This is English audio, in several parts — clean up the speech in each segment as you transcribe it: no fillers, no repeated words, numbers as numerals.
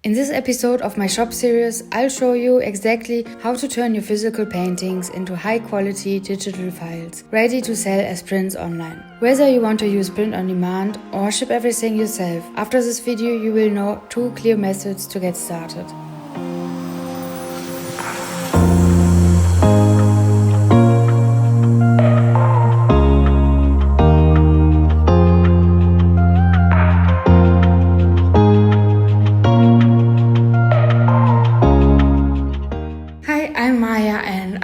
In this episode of my shop series, I'll show you exactly how to turn your physical paintings into high-quality digital files, ready to sell as prints online. Whether you want to use print on demand or ship everything yourself, after this video you will know 2 clear methods to get started.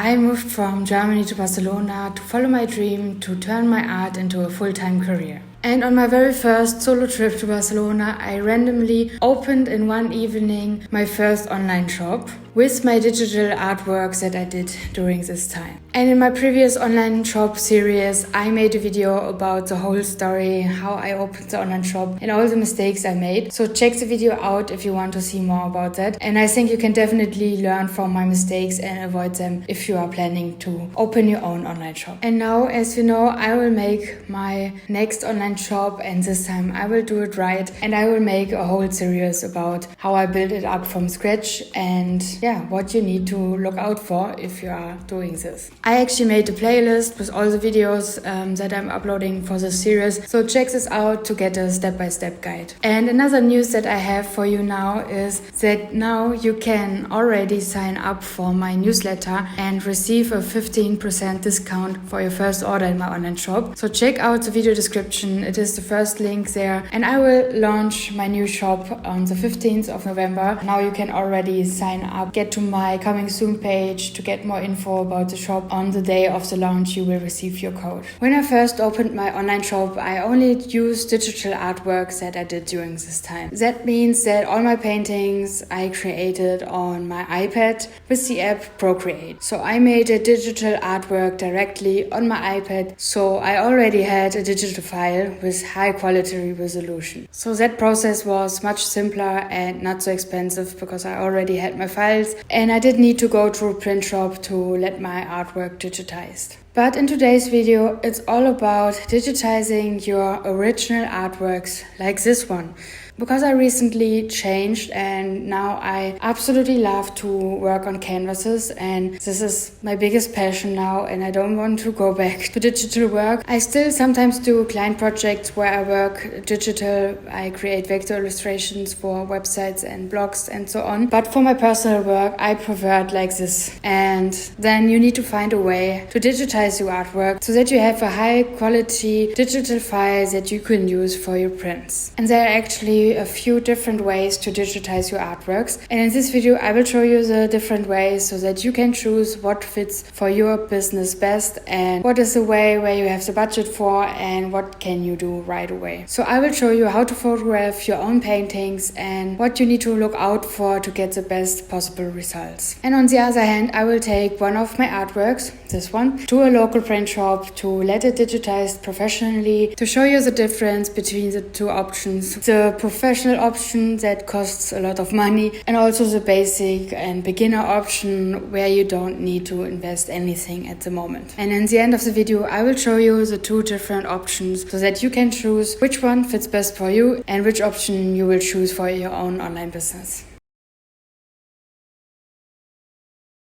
I moved from Germany to Barcelona to follow my dream to turn my art into a full-time career. And on my very first solo trip to Barcelona, I randomly opened in one evening my first online shop with my digital artworks that I did during this time. And in my previous online shop series, I made a video about the whole story, how I opened the online shop and all the mistakes I made. So check the video out if you want to see more about that. And I think you can definitely learn from my mistakes and avoid them if you are planning to open your own online shop. And now, as you know, I will make my next online shop, and this time I will do it right, and I will make a whole series about how I build it up from scratch and what you need to look out for if you are doing this. I actually made a playlist with all the videos that I'm uploading for this series, so check this out to get a step-by-step guide. And another news that I have for you now is that now you can already sign up for my newsletter and receive a 15% discount for your first order in my online shop. So check out the video description. It is the first link there, and I will launch my new shop on the 15th of November. Now you can already sign up, get to my coming soon page to get more info about the shop. On the day of the launch you will receive your code. When I first opened my online shop, I only used digital artworks that I did during this time. That means that all my paintings I created on my iPad with the app Procreate. So I made a digital artwork directly on my iPad, so I already had a digital file with high quality resolution. So that process was much simpler and not so expensive because I already had my files and I didn't need to go to a print shop to let my artwork digitized. But in today's video, it's all about digitizing your original artworks like this one. Because I recently changed and now I absolutely love to work on canvases, and this is my biggest passion now, and I don't want to go back to digital work. I still sometimes do client projects where I work digital. I create vector illustrations for websites and blogs and so on. But for my personal work, I prefer it like this. And then you need to find a way to digitize your artwork so that you have a high quality digital file that you can use for your prints. And there are actually a few different ways to digitize your artworks, and in this video I will show you the different ways so that you can choose what fits for your business best and what is the way where you have the budget for and what can you do right away. So I will show you how to photograph your own paintings and what you need to look out for to get the best possible results. And on the other hand, I will take one of my artworks, this one, to a local print shop to let it digitized professionally, to show you the difference between the two options: the professional option that costs a lot of money and also the basic and beginner option where you don't need to invest anything at the moment. And in the end of the video I will show you the 2 different options so that you can choose which one fits best for you and which option you will choose for your own online business.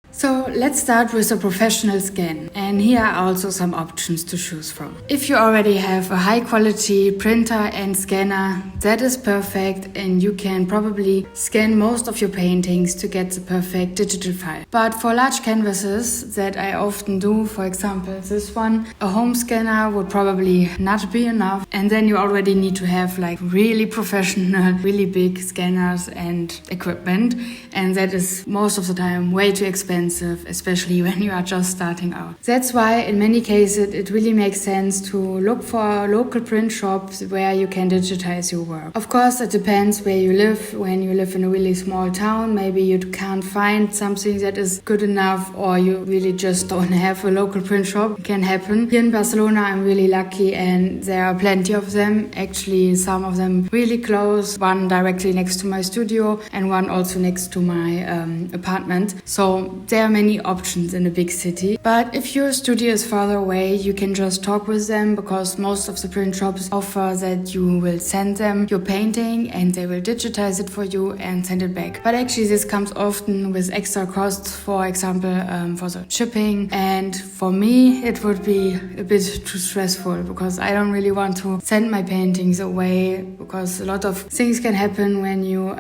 So let's start with a professional scan, and here are also some options to choose from. If you already have a high quality printer and scanner, that is perfect, and you can probably scan most of your paintings to get the perfect digital file. But for large canvases that I often do, for example this one, a home scanner would probably not be enough, and then you already need to have like really professional, really big scanners and equipment, and that is most of the time way too expensive, especially when you are just starting out. That's why in many cases it really makes sense to look for local print shops where you can digitize your work. Of course it depends where you live. When you live in a really small town, maybe you can't find something that is good enough, or you really just don't have a local print shop. It can happen. Here in Barcelona I'm really lucky and there are plenty of them. Actually some of them really close, one directly next to my studio and one also next to my apartment. So there there are many options in a big city. But if your studio is farther away, you can just talk with them, because most of the print shops offer that you will send them your painting and they will digitize it for you and send it back. But actually this comes often with extra costs, for example, for the shipping. And for me, it would be a bit too stressful, because I don't really want to send my paintings away, because a lot of things can happen when you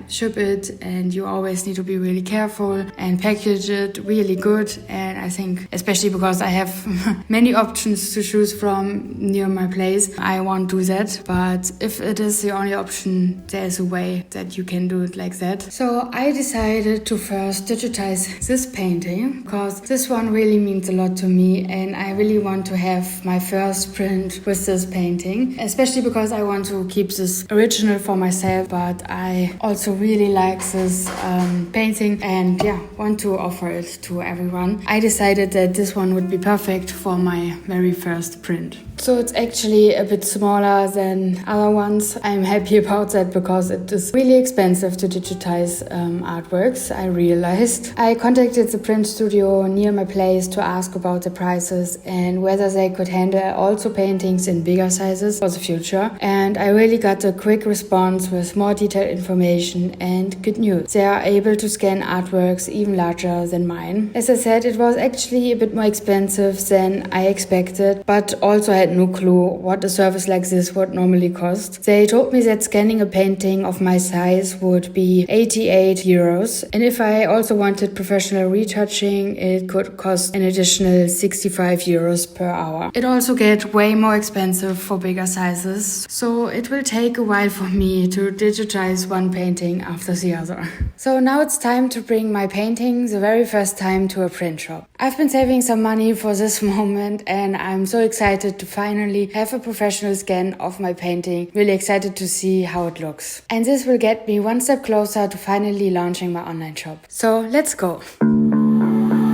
ship it, and you always need to be really careful and package it really good. And I think, especially because I have many options to choose from near my place, I won't do that. But if it is the only option, there's a way that you can do it like that. So I decided to first digitize this painting, because this one really means a lot to me, and I really want to have my first print with this painting, especially because I want to keep this original for myself, but I also really like this painting and want to offer it to everyone. I decided that this one would be perfect for my very first print. So it's actually a bit smaller than other ones. I'm happy about that, because it is really expensive to digitize artworks, I realized. I contacted the print studio near my place to ask about the prices and whether they could handle also paintings in bigger sizes for the future. And I really got a quick response with more detailed information and good news. They are able to scan artworks even larger than mine. As I said, it was actually a bit more expensive than I expected, but also I had no clue what a service like this would normally cost. They told me that scanning a painting of my size would be 88 euros. And if I also wanted professional retouching, it could cost an additional 65 euros per hour. It also gets way more expensive for bigger sizes. So it will take a while for me to digitize one painting after the other. So now it's time to bring my painting the very first time to a print shop. I've been saving some money for this moment, and I'm so excited to finally have a professional scan of my painting. Really excited to see how it looks. And this will get me one step closer to finally launching my online shop. So let's go.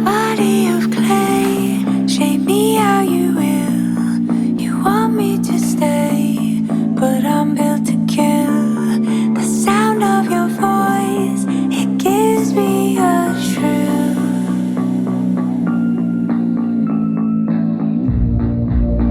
Body of clay, shape me how you will. You want me to stay, but I'm built to kill. The sound of your voice, it gives me a shrill.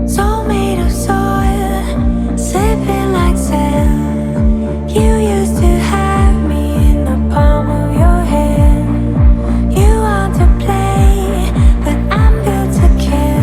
Soul made of soil, slipping like sand. You used to have me in the palm of your hand. You want to play, but I'm built to kill.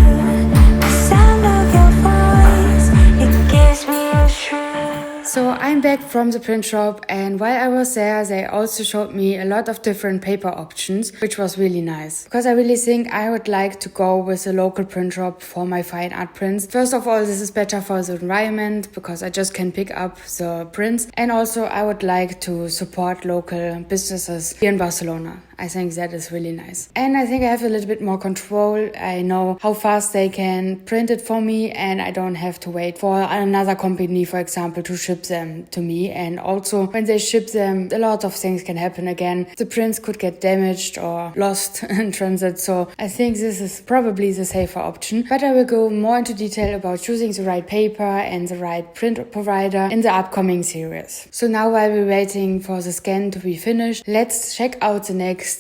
The sound of your voice, it gives me a shrill. So I'm back from the print shop, and while I was there, they also showed me a lot of different paper options, which was really nice. Because I really think I would like to go with a local print shop for my fine art prints. First of all, this is better for the environment, because I just can pick up the prints. And also I would like to support local businesses here in Barcelona. I think that is really nice. And I think I have a little bit more control. I know how fast they can print it for me, and I don't have to wait for another company, for example, to ship them to me. And also when they ship them, a lot of things can happen again. The prints could get damaged or lost in transit. So I think this is probably the safer option. But I will go more into detail about choosing the right paper and the right print provider in the upcoming series. So now, while we're waiting for the scan to be finished, let's check out the next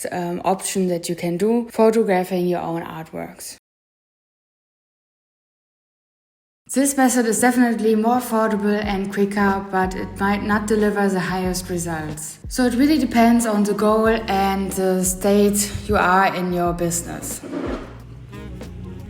option that you can do: photographing your own artworks. This method is definitely more affordable and quicker, but it might not deliver the highest results. So it really depends on the goal and the state you are in your business.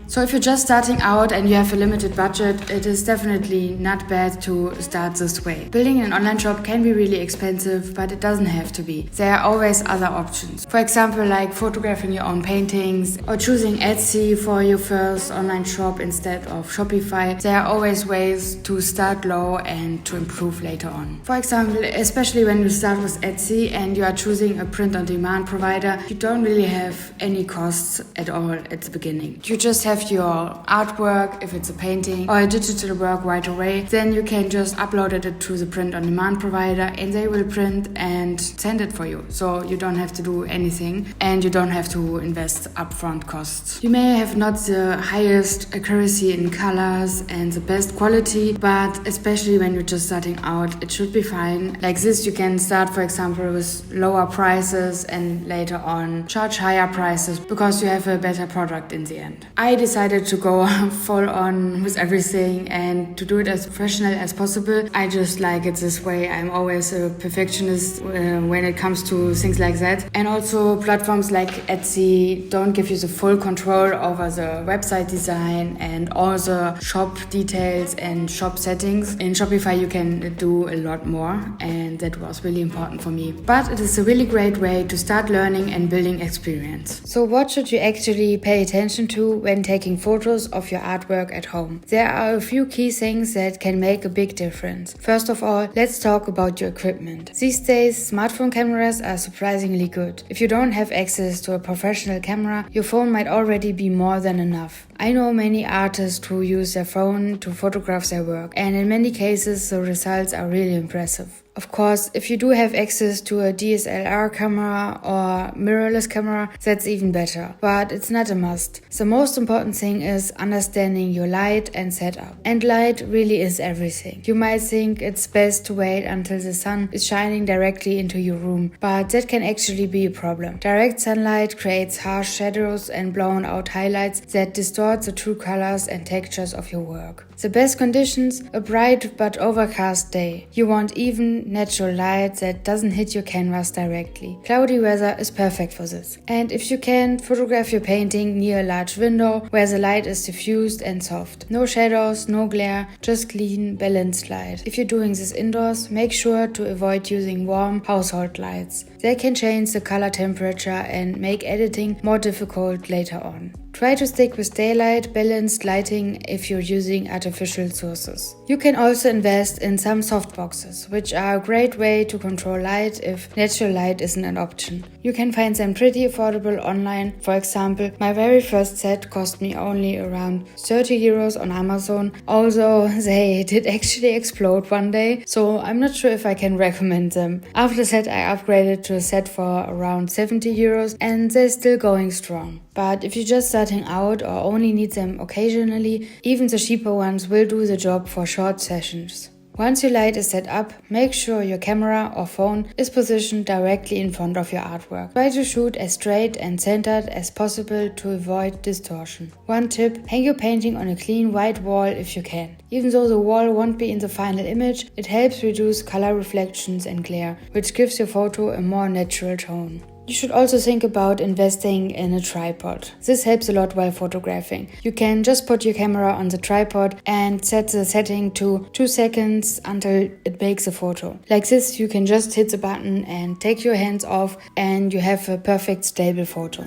So if you're just starting out and you have a limited budget, it is definitely not bad to start this way. Building an online shop can be really expensive, but it doesn't have to be. There are always other options. For example, like photographing your own paintings or choosing Etsy for your first online shop instead of Shopify. There are always ways to start low and to improve later on. For example, especially when you start with Etsy and you are choosing a print-on-demand provider, you don't really have any costs at all at the beginning. You just have have your artwork, if it's a painting or a digital work right away, then you can just upload it to the print-on-demand provider and they will print and send it for you. So you don't have to do anything and you don't have to invest upfront costs. You may have not the highest accuracy in colors and the best quality, but especially when you're just starting out, it should be fine. Like this, you can start, for example, with lower prices and later on charge higher prices because you have a better product in the end. I decided to go full on with everything and to do it as professional as possible. I just like it this way. I'm always a perfectionist when it comes to things like that. And also platforms like Etsy don't give you the full control over the website design and all the shop details and shop settings. In Shopify you can do a lot more, and that was really important for me. But it is a really great way to start learning and building experience. So what should you actually pay attention to when taking photos of your artwork at home? There are a few key things that can make a big difference. First of all, let's talk about your equipment. These days, smartphone cameras are surprisingly good. If you don't have access to a professional camera, your phone might already be more than enough. I know many artists who use their phone to photograph their work, and in many cases the results are really impressive. Of course, if you do have access to a DSLR camera or mirrorless camera, that's even better. But it's not a must. The most important thing is understanding your light and setup. And light really is everything. You might think it's best to wait until the sun is shining directly into your room, but that can actually be a problem. Direct sunlight creates harsh shadows and blown out highlights that distort the true colors and textures of your work. The best conditions, a bright but overcast day. You want even natural light that doesn't hit your canvas directly. Cloudy weather is perfect for this. And if you can, photograph your painting near a large window where the light is diffused and soft. No shadows, no glare, just clean, balanced light. If you're doing this indoors, make sure to avoid using warm household lights. They can change the color temperature and make editing more difficult later on. Try to stick with daylight, balanced lighting if you're using artificial sources. You can also invest in some softboxes, which are a great way to control light if natural light isn't an option. You can find them pretty affordable online. For example, my very first set cost me only around 30 euros on Amazon, although they did actually explode one day, so I'm not sure if I can recommend them. After that, I upgraded to a set for around 70 euros and they're still going strong. But if you're just starting out or only need them occasionally, even the cheaper ones will do the job for short sessions. Once your light is set up, make sure your camera or phone is positioned directly in front of your artwork. Try to shoot as straight and centered as possible to avoid distortion. One tip, hang your painting on a clean white wall if you can. Even though the wall won't be in the final image, it helps reduce color reflections and glare, which gives your photo a more natural tone. You should also think about investing in a tripod. This helps a lot while photographing. You can just put your camera on the tripod and set the setting to 2 seconds until it makes a photo. Like this, you can just hit the button and take your hands off and you have a perfect stable photo.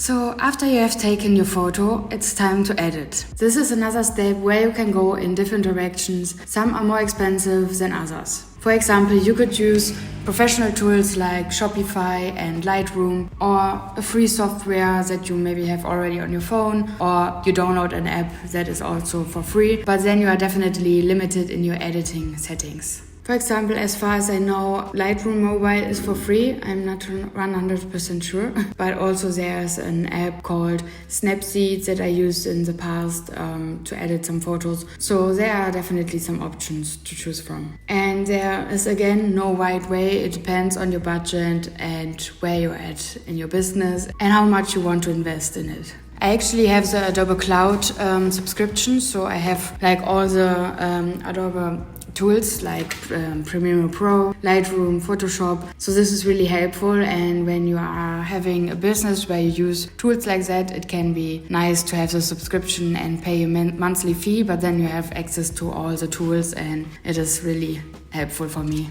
So after you have taken your photo, it's time to edit. This is another step where you can go in different directions. Some are more expensive than others. For example, you could use professional tools like Shopify and Lightroom, or a free software that you maybe have already on your phone, or you download an app that is also for free, but then you are definitely limited in your editing settings. For example, as far as I know, Lightroom Mobile is for free. I'm not 100% sure. But also there's an app called Snapseed that I used in the past to edit some photos. So there are definitely some options to choose from. And there is again no right way. It depends on your budget and where you're at in your business and how much you want to invest in it. I actually have the Adobe Cloud subscription, so I have like all the Adobe tools like Premiere Pro, Lightroom, Photoshop. So this is really helpful, and when you are having a business where you use tools like that, it can be nice to have the subscription and pay a monthly fee, but then you have access to all the tools, and it is really helpful for me.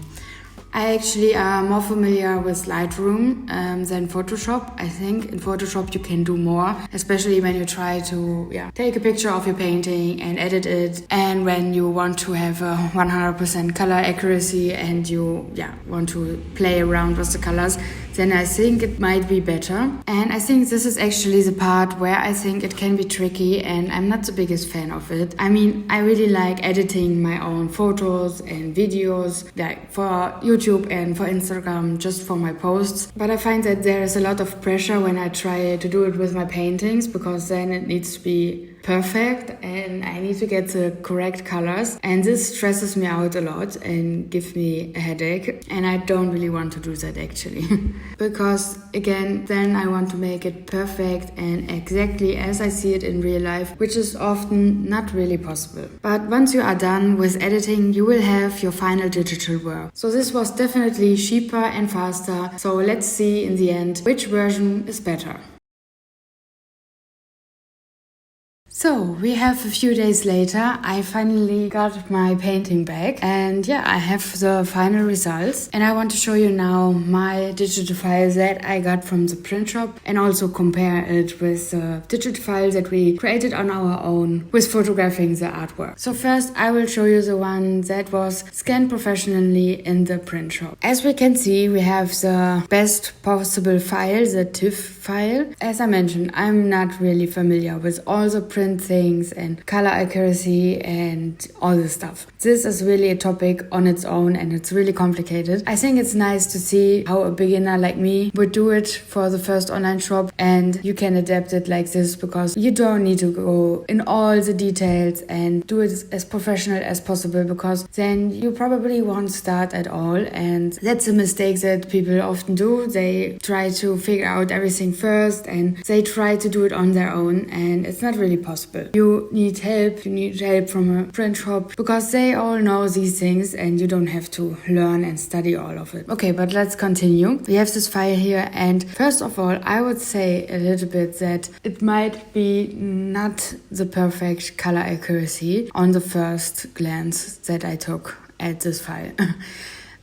I actually am more familiar with Lightroom than Photoshop. I think in Photoshop you can do more, especially when you try to take a picture of your painting and edit it, and when you want to have a 100% color accuracy and you want to play around with the colors, then I think it might be better. And I think this is actually the part where I think it can be tricky, and I'm not the biggest fan of it. I mean, I really like editing my own photos and videos, like for YouTube and for Instagram, just for my posts. But I find that there is a lot of pressure when I try to do it with my paintings, because then it needs to be perfect and I need to get the correct colors, and this stresses me out a lot and gives me a headache, and I don't really want to do that actually. Because again, then I want to make it perfect and exactly as I see it in real life, which is often not really possible. But once you are done with editing, you will have your final digital work. So this was definitely cheaper and faster. So let's see in the end which version is better. So we have a few days later, I finally got my painting back, and I have the final results, and I want to show you now my digital file that I got from the print shop and also compare it with the digital file that we created on our own with photographing the artwork. So first I will show you the one that was scanned professionally in the print shop. As we can see, we have the best possible file, the TIFF file. As I mentioned, I'm not really familiar with all the print things and color accuracy and all this stuff. This is really a topic on its own, and it's really complicated. I think it's nice to see how a beginner like me would do it for the first online shop, and you can adapt it like this because you don't need to go in all the details and do it as professional as possible, because then you probably won't start at all, and that's a mistake that people often do. They try to figure out everything first and they try to do it on their own, and it's not really possible. You need help from a print shop because they all know these things and you don't have to learn and study all of it. Okay, but let's continue. We have this file here, and first of all, I would say a little bit that it might be not the perfect color accuracy on the first glance that I took at this file.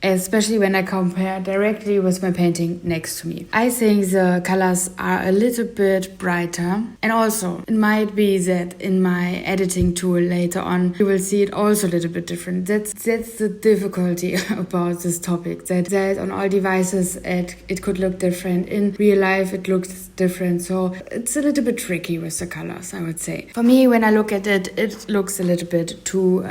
Especially when I compare directly with my painting next to me. I think the colors are a little bit brighter, and also it might be that in my editing tool later on you will see it also a little bit different. That's the difficulty about this topic, that on all devices it could look different. In real life it looks different, so it's a little bit tricky with the colors, I would say. For me, when I look at it, it looks a little bit too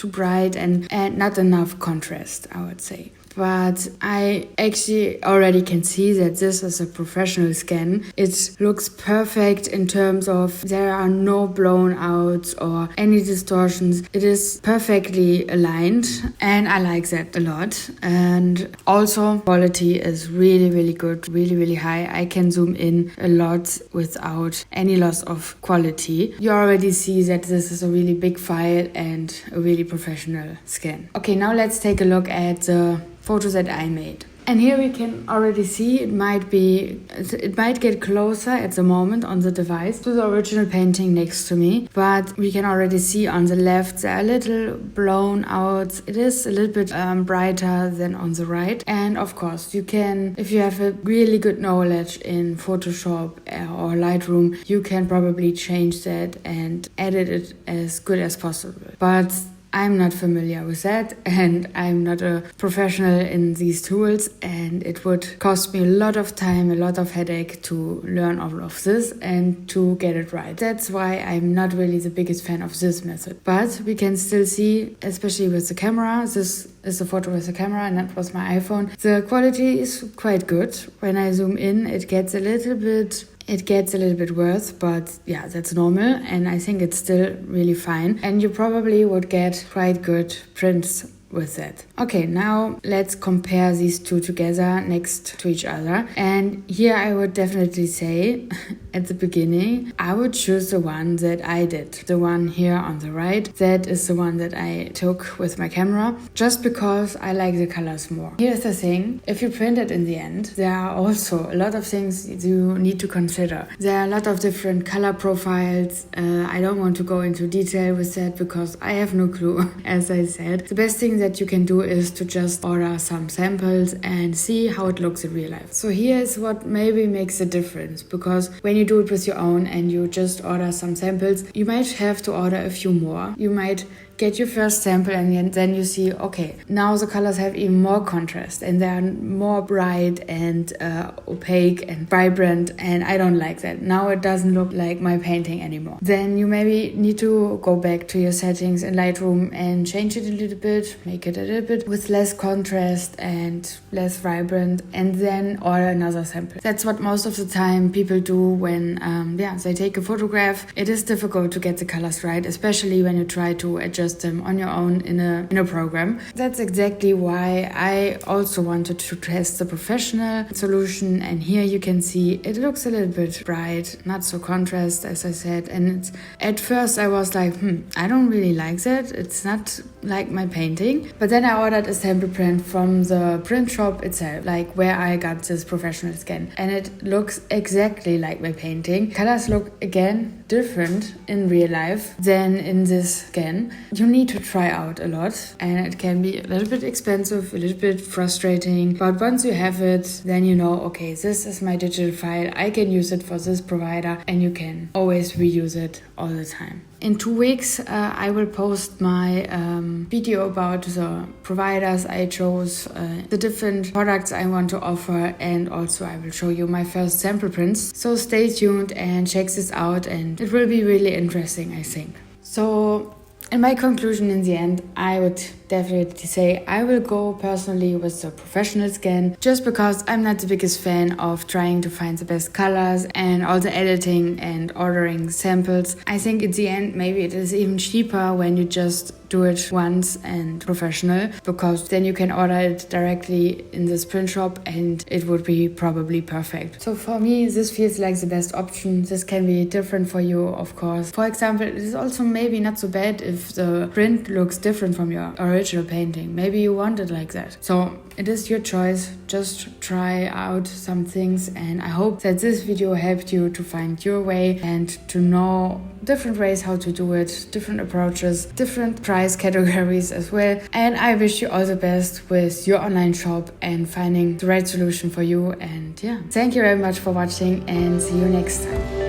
bright and not enough contrast, I would say. But I actually already can see that this is a professional scan. It looks perfect in terms of there are no blown outs or any distortions. It is perfectly aligned, and I like that a lot. And also quality is really, really good, really, really high. I can zoom in a lot without any loss of quality. You already see that this is a really big file and a really professional scan. Okay, now let's take a look at the photos that I made. And here we can already see it might get closer at the moment on the device to the original painting next to me, but we can already see on the left there are little blown out. It is a little bit brighter than on the right. And of course you can, if you have a really good knowledge in Photoshop or Lightroom, you can probably change that and edit it as good as possible. But I'm not familiar with that, and I'm not a professional in these tools, and it would cost me a lot of time, a lot of headache to learn all of this and to get it right. That's why I'm not really the biggest fan of this method. But we can still see, especially with the camera, this is a photo with the camera and that was my iPhone. The quality is quite good. When I zoom in, it gets a little bit worse, but yeah, that's normal, and I think it's still really fine. And you probably would get quite good prints with that. Okay, now let's compare these two together next to each other. And here I would definitely say at the beginning, I would choose the one that I did. The one here on the right, that is the one that I took with my camera, just because I like the colors more. Here's the thing, if you print it in the end, there are also a lot of things you need to consider. There are a lot of different color profiles. I don't want to go into detail with that because I have no clue, as I said. The best thing that you can do is to just order some samples and see how it looks in real life. So here's what maybe makes a difference, because when you do it with your own and you just order some samples, you might have to order a few more. You might get your first sample and then you see, okay, now the colors have even more contrast and they are more bright and opaque and vibrant, and I don't like that. Now it doesn't look like my painting anymore. Then you maybe need to go back to your settings in Lightroom and change it a little bit, make it a little bit with less contrast and less vibrant, and then order another sample. That's what most of the time people do when they take a photograph. It is difficult to get the colors right, especially when you try to adjust them on your own in a program. That's exactly why I also wanted to test the professional solution, and here you can see it looks a little bit bright, not so contrast as I said, and at first I was like, I don't really like that, it's not like my painting. But then I ordered a sample print from the print shop itself, like where I got this professional scan, and it looks exactly like my painting. Colors look again different in real life than in this scan. You need to try out a lot, and it can be a little bit expensive, a little bit frustrating, but once you have it, then you know, okay, this is my digital file, I can use it for this provider, and you can always reuse it all the time. In 2 weeks, I will post my video about the providers I chose, the different products I want to offer, and also I will show you my first sample prints. So stay tuned and check this out, and it will be really interesting, I think. So in my conclusion, in the end, I would definitely say I will go personally with the professional scan, just because I'm not the biggest fan of trying to find the best colors and all the editing and ordering samples. I think in the end, maybe it is even cheaper when you just do it once and professional, because then you can order it directly in this print shop and it would be probably perfect. So for me, this feels like the best option. This can be different for you, of course. For example, it is also maybe not so bad if the print looks different from your original painting. Maybe you want it like that. So it is your choice. Just try out some things, and I hope that this video helped you to find your way and to know different ways how to do it, different approaches, different price categories as well. And I wish you all the best with your online shop and finding the right solution for you. And yeah, thank you very much for watching, and see you next time.